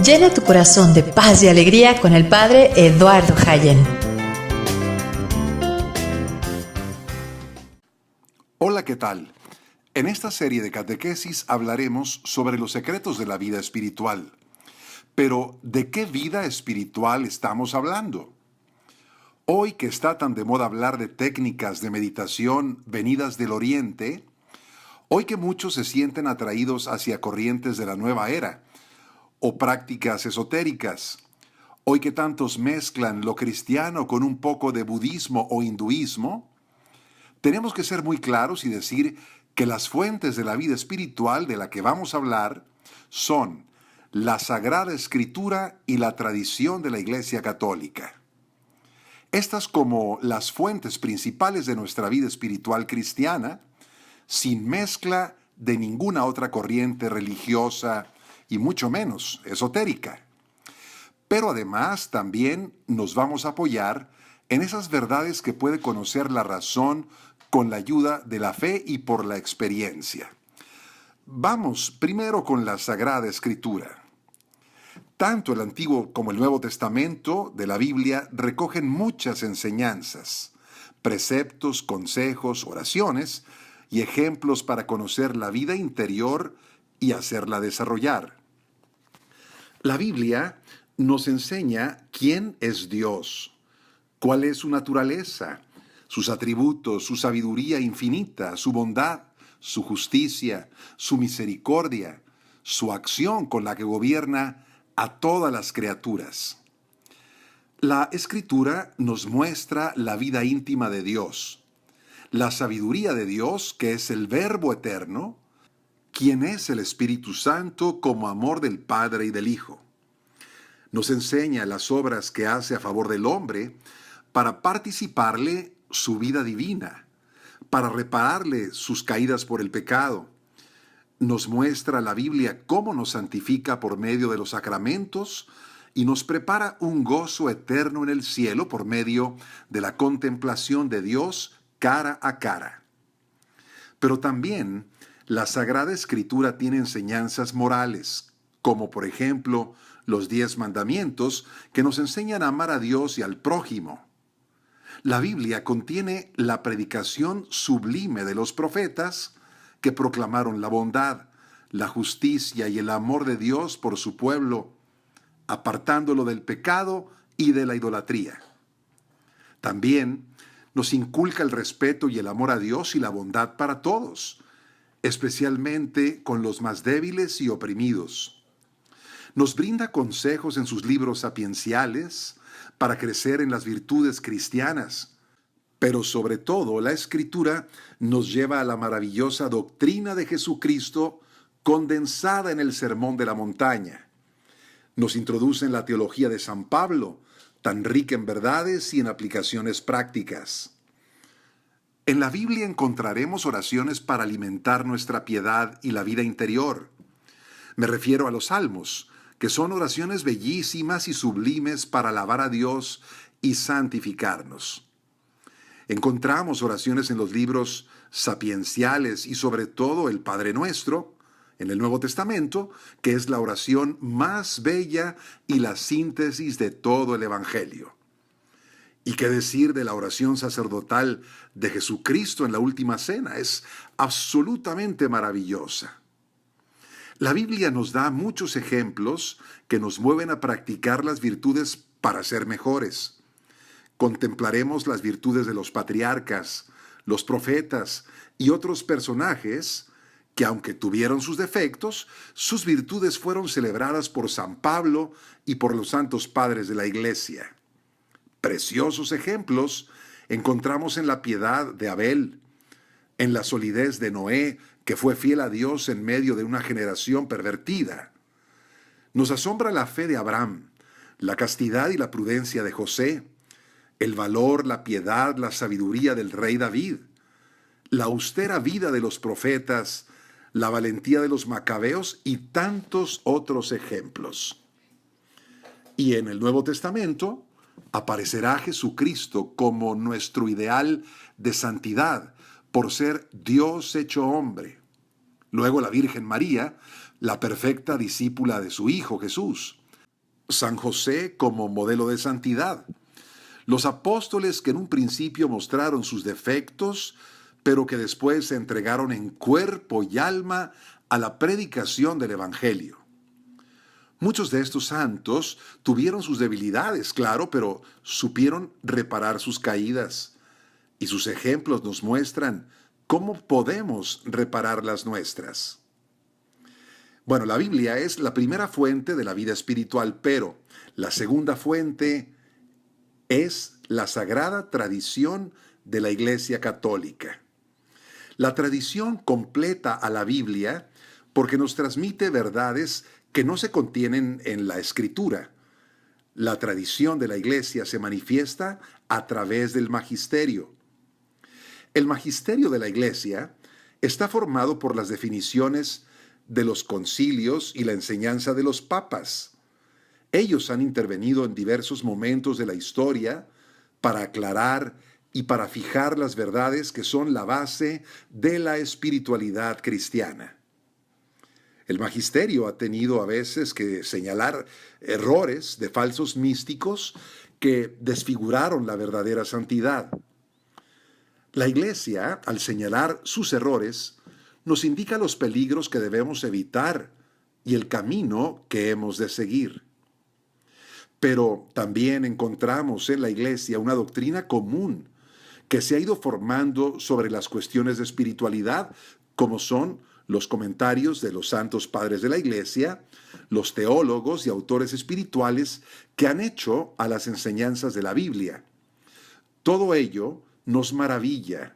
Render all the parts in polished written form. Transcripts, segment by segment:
Llena tu corazón de paz y alegría con el Padre Eduardo Hayen. Hola, ¿qué tal? En esta serie de catequesis hablaremos sobre los secretos de la vida espiritual. Pero, ¿de qué vida espiritual estamos hablando? Hoy que está tan de moda hablar de técnicas de meditación venidas del Oriente, hoy que muchos se sienten atraídos hacia corrientes de la nueva era o prácticas esotéricas, hoy que tantos mezclan lo cristiano con un poco de budismo o hinduismo, tenemos que ser muy claros y decir que las fuentes de la vida espiritual de la que vamos a hablar son la Sagrada Escritura y la tradición de la Iglesia Católica. Estas como las fuentes principales de nuestra vida espiritual cristiana, sin mezcla de ninguna otra corriente religiosa y mucho menos esotérica. Pero además también nos vamos a apoyar en esas verdades que puede conocer la razón con la ayuda de la fe y por la experiencia. Vamos primero con la Sagrada Escritura. Tanto el Antiguo como el Nuevo Testamento de la Biblia recogen muchas enseñanzas, preceptos, consejos, oraciones y ejemplos para conocer la vida interior y hacerla desarrollar. La Biblia nos enseña quién es Dios, cuál es su naturaleza, sus atributos, su sabiduría infinita, su bondad, su justicia, su misericordia, su acción con la que gobierna a todas las criaturas. La Escritura nos muestra la vida íntima de Dios, la sabiduría de Dios, que es el Verbo eterno, quien es el Espíritu Santo como amor del Padre y del Hijo. Nos enseña las obras que hace a favor del hombre para participarle su vida divina, para repararle sus caídas por el pecado. Nos muestra la Biblia cómo nos santifica por medio de los sacramentos y nos prepara un gozo eterno en el cielo por medio de la contemplación de Dios cara a cara. Pero también la Sagrada Escritura tiene enseñanzas morales, como por ejemplo los 10 mandamientos que nos enseñan a amar a Dios y al prójimo. La Biblia contiene la predicación sublime de los profetas que proclamaron la bondad, la justicia y el amor de Dios por su pueblo, apartándolo del pecado y de la idolatría. También nos inculca el respeto y el amor a Dios y la bondad para todos, especialmente con los más débiles y oprimidos. Nos brinda consejos en sus libros sapienciales para crecer en las virtudes cristianas, pero sobre todo la Escritura nos lleva a la maravillosa doctrina de Jesucristo condensada en el Sermón de la Montaña. Nos introduce en la teología de San Pablo, tan rica en verdades y en aplicaciones prácticas. En la Biblia encontraremos oraciones para alimentar nuestra piedad y la vida interior. Me refiero a los salmos, que son oraciones bellísimas y sublimes para alabar a Dios y santificarnos. Encontramos oraciones en los libros sapienciales y sobre todo el Padre Nuestro, en el Nuevo Testamento, que es la oración más bella y la síntesis de todo el Evangelio. ¿Y qué decir de la oración sacerdotal de Jesucristo en la Última Cena? Es absolutamente maravillosa. La Biblia nos da muchos ejemplos que nos mueven a practicar las virtudes para ser mejores. Contemplaremos las virtudes de los patriarcas, los profetas y otros personajes que, aunque tuvieron sus defectos, sus virtudes fueron celebradas por San Pablo y por los santos padres de la Iglesia. Preciosos ejemplos encontramos en la piedad de Abel, en la solidez de Noé, que fue fiel a Dios en medio de una generación pervertida. Nos asombra la fe de Abraham, la castidad y la prudencia de José, el valor, la piedad, la sabiduría del rey David, la austera vida de los profetas, la valentía de los macabeos y tantos otros ejemplos. Y en el Nuevo Testamento aparecerá Jesucristo como nuestro ideal de santidad por ser Dios hecho hombre. Luego la Virgen María, la perfecta discípula de su Hijo Jesús. San José como modelo de santidad. Los apóstoles que en un principio mostraron sus defectos, pero que después se entregaron en cuerpo y alma a la predicación del Evangelio. Muchos de estos santos tuvieron sus debilidades, claro, pero supieron reparar sus caídas. Y sus ejemplos nos muestran cómo podemos reparar las nuestras. Bueno, la Biblia es la primera fuente de la vida espiritual, pero la segunda fuente es la sagrada tradición de la Iglesia Católica. La tradición completa a la Biblia porque nos transmite verdades que no se contienen en la Escritura. La tradición de la Iglesia se manifiesta a través del magisterio. El magisterio de la Iglesia está formado por las definiciones de los concilios y la enseñanza de los papas. Ellos han intervenido en diversos momentos de la historia para aclarar y para fijar las verdades que son la base de la espiritualidad cristiana. El magisterio ha tenido a veces que señalar errores de falsos místicos que desfiguraron la verdadera santidad. La Iglesia, al señalar sus errores, nos indica los peligros que debemos evitar y el camino que hemos de seguir. Pero también encontramos en la Iglesia una doctrina común que se ha ido formando sobre las cuestiones de espiritualidad, como son los comentarios de los santos padres de la Iglesia, los teólogos y autores espirituales que han hecho a las enseñanzas de la Biblia. Todo ello nos maravilla,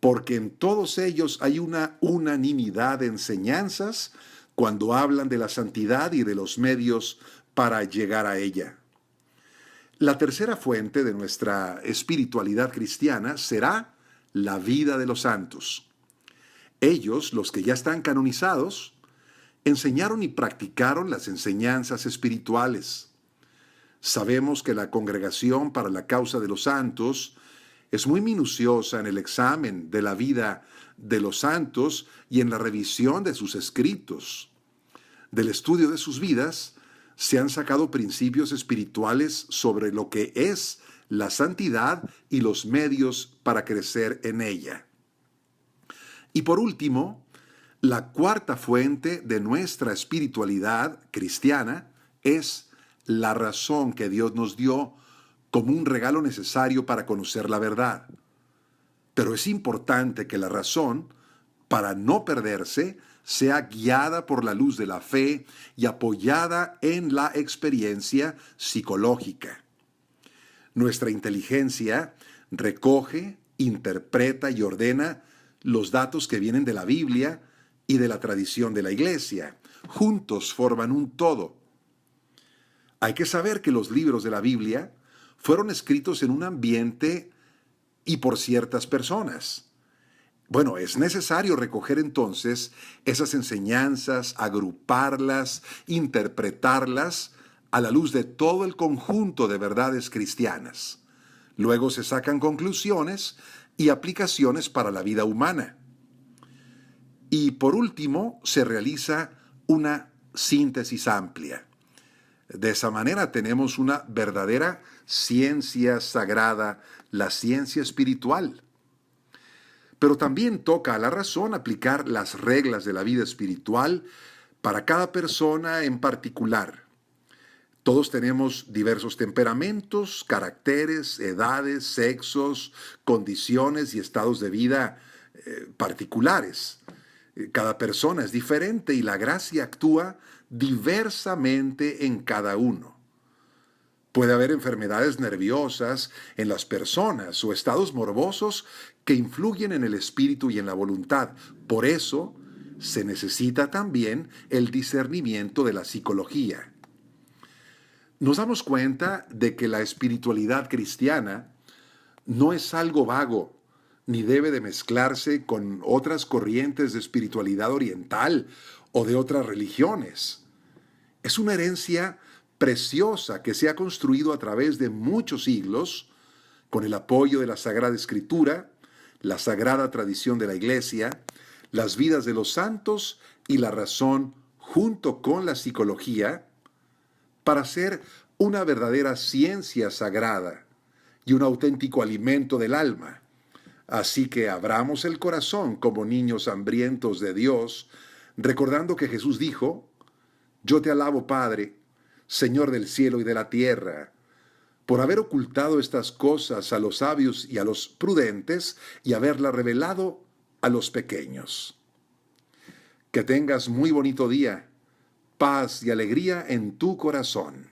porque en todos ellos hay una unanimidad de enseñanzas cuando hablan de la santidad y de los medios para llegar a ella. La tercera fuente de nuestra espiritualidad cristiana será la vida de los santos. Ellos, los que ya están canonizados, enseñaron y practicaron las enseñanzas espirituales. Sabemos que la Congregación para la Causa de los Santos es muy minuciosa en el examen de la vida de los santos y en la revisión de sus escritos. Del estudio de sus vidas se han sacado principios espirituales sobre lo que es la santidad y los medios para crecer en ella. Y por último, la cuarta fuente de nuestra espiritualidad cristiana es la razón que Dios nos dio como un regalo necesario para conocer la verdad. Pero es importante que la razón, para no perderse, sea guiada por la luz de la fe y apoyada en la experiencia psicológica. Nuestra inteligencia recoge, interpreta y ordena los datos que vienen de la Biblia y de la tradición de la Iglesia. Juntos forman un todo. Hay que saber que los libros de la Biblia fueron escritos en un ambiente y por ciertas personas. Bueno, es necesario recoger entonces esas enseñanzas, agruparlas, interpretarlas a la luz de todo el conjunto de verdades cristianas. Luego se sacan conclusiones y aplicaciones para la vida humana. Y por último, se realiza una síntesis amplia. De esa manera tenemos una verdadera ciencia sagrada, la ciencia espiritual. Pero también toca a la razón aplicar las reglas de la vida espiritual para cada persona en particular. Todos tenemos diversos temperamentos, caracteres, edades, sexos, condiciones y estados de vida particulares. Cada persona es diferente y la gracia actúa diversamente en cada uno. Puede haber enfermedades nerviosas en las personas o estados morbosos que influyen en el espíritu y en la voluntad. Por eso se necesita también el discernimiento de la psicología. Nos damos cuenta de que la espiritualidad cristiana no es algo vago, ni debe de mezclarse con otras corrientes de espiritualidad oriental o de otras religiones. Es una herencia preciosa que se ha construido a través de muchos siglos con el apoyo de la Sagrada Escritura, la sagrada tradición de la Iglesia, las vidas de los santos y la razón junto con la psicología para ser una verdadera ciencia sagrada y un auténtico alimento del alma. Así que abramos el corazón como niños hambrientos de Dios, recordando que Jesús dijo: Yo te alabo, Padre, Señor del cielo y de la tierra, por haber ocultado estas cosas a los sabios y a los prudentes y haberlas revelado a los pequeños. Que tengas muy bonito día, paz y alegría en tu corazón.